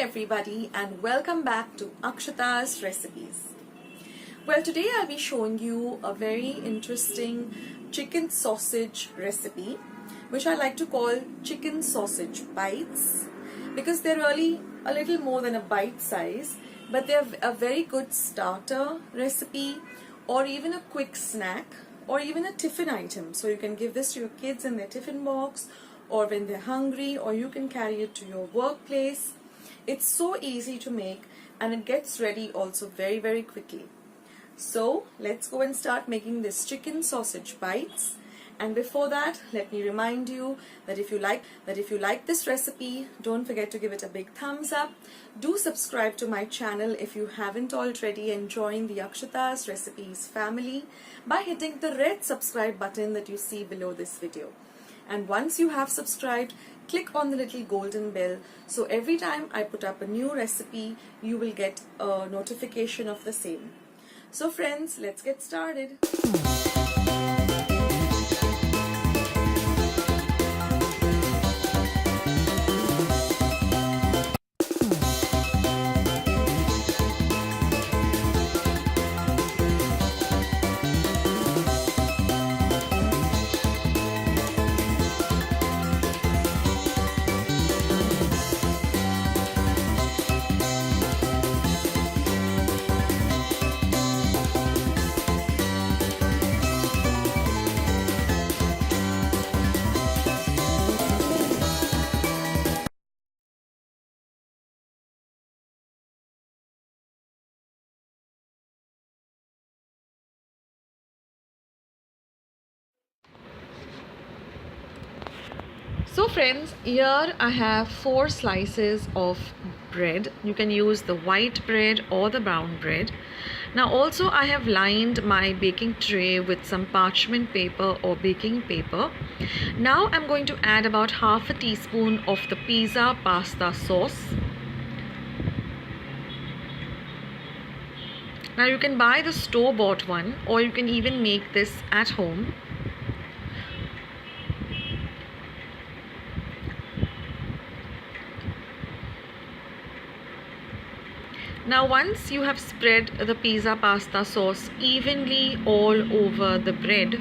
everybody and welcome back to Akshatas Recipes. Well, today I'll be showing you a very interesting chicken sausage recipe which I like to call chicken sausage bites because they're really a little more than a bite size, but they're a very good starter recipe or even a quick snack or even a tiffin item. So you can give this to your kids in their tiffin box or when they're hungry, or you can carry it to your workplace. It's so easy to make and it gets ready also very quickly. So let's go and start making this chicken sausage bites. And before that, let me remind you that if you like this recipe, don't forget to give it a big thumbs up. Do subscribe to my channel if you haven't already, and join the Akshatas Recipes family by hitting the red subscribe button that you see below this video. And once you have subscribed, click on the little golden bell so every time I put up a new recipe, you will get a notification of the same. So friends, let's get started. So friends, here I have 4 slices of bread. You can use the white bread or the brown bread. Now also I have lined my baking tray with some parchment paper or baking paper. Now I'm going to add about half a teaspoon of the pizza pasta sauce. Now you can buy the store-bought one, or you can even make this at home. Now once you have spread the pizza pasta sauce evenly all over the bread,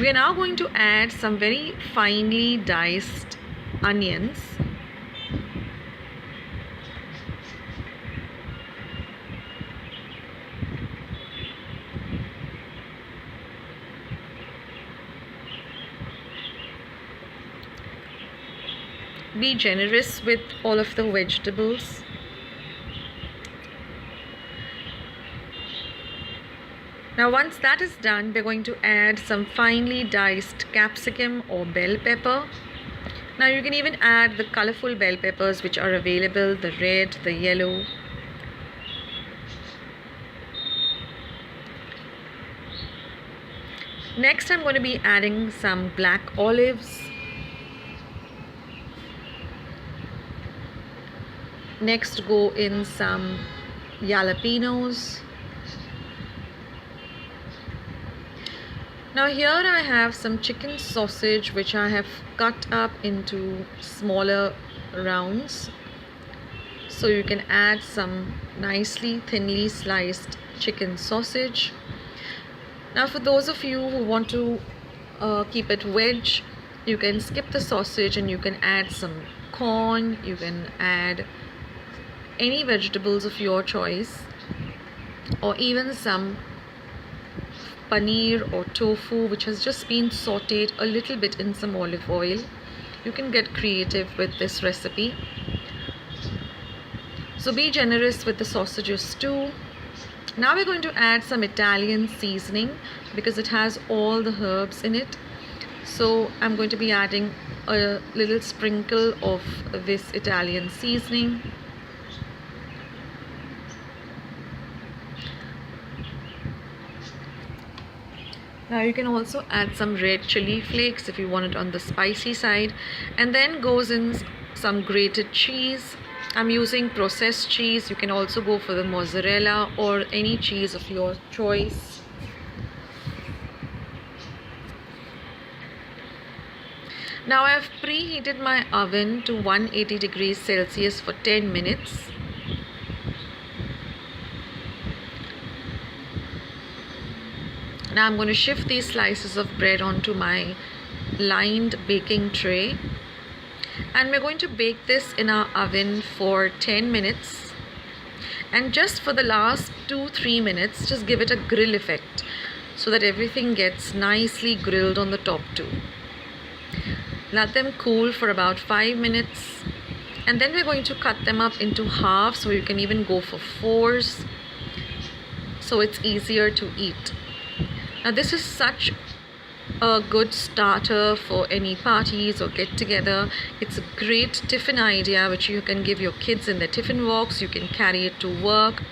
we are now going to add some very finely diced onions. Be generous with all of the vegetables. Now once that is done, we're going to add some finely diced capsicum or bell pepper. Now you can even add the colorful bell peppers which are available, the red, the yellow. Next I'm going to be adding some black olives. Next go in some jalapenos. Now here I have some chicken sausage which I have cut up into smaller rounds. So you can add some nicely thinly sliced chicken sausage. Now for those of you who want to keep it veg, you can skip the sausage and you can add some corn. You can add any vegetables of your choice, or even some paneer or tofu which has just been sauteed a little bit in some olive oil. You can get creative with this recipe. So be generous with the sausages too. Now we're going to add some Italian seasoning because it has all the herbs in it. So I'm going to be adding a little sprinkle of this Italian seasoning. Now you can also add some red chili flakes if you want it on the spicy side, and then goes in some grated cheese. I'm using processed cheese. You can also go for the mozzarella or any cheese of your choice. Now I have preheated my oven to 180 degrees Celsius for 10 minutes. Now I'm going to shift these slices of bread onto my lined baking tray, and we're going to bake this in our oven for 10 minutes, and just for the last 2-3 minutes just give it a grill effect so that everything gets nicely grilled on the top too. Let them cool for about 5 minutes, and then we're going to cut them up into halves, so you can even go for 4s, so it's easier to eat. Now this is such a good starter for any parties or get together. It's a great tiffin idea which you can give your kids in their tiffin box. You can carry it to work,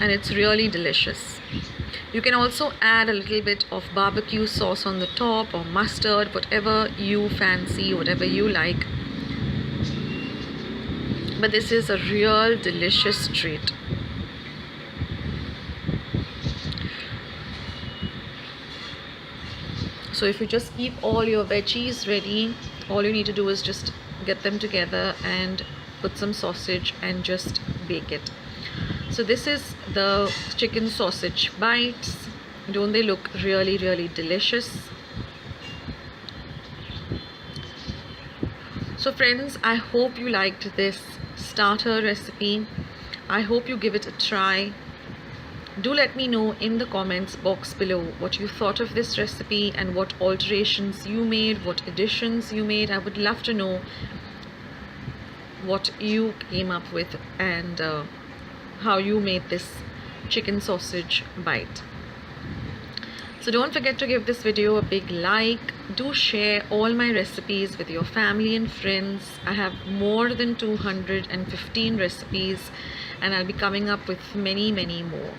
and it's really delicious. You can also add a little bit of barbecue sauce on the top, or mustard, whatever you fancy, whatever you like. But this is a real delicious treat. So if you just keep all your veggies ready, all you need to do is just get them together and put some sausage and just bake it. So this is the chicken sausage bites. Don't they look really, really delicious? So friends, I hope you liked this starter recipe. I hope you give it a try. Do let me know in the comments box below what you thought of this recipe and what alterations you made, what additions you made. I would love to know what you came up with and how you made this chicken sausage bite. So don't forget to give this video a big like. Do share all my recipes with your family and friends. I have more than 215 recipes, and I'll be coming up with many more.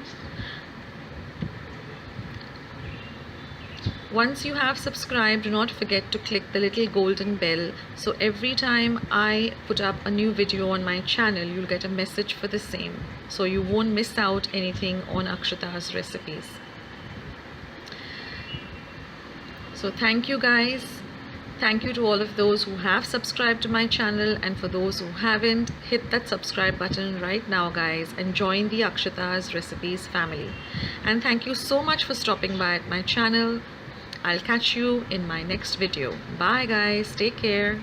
Once you have subscribed, do not forget to click the little golden bell, so every time I put up a new video on my channel, you'll get a message for the same, so you won't miss out anything on Akshatas Recipes. So thank you guys. Thank you to all of those who have subscribed to my channel, and for those who haven't, hit that subscribe button right now guys and join the Akshatas Recipes family. And thank you so much for stopping by at my channel. I'll catch you in my next video. Bye guys, take care.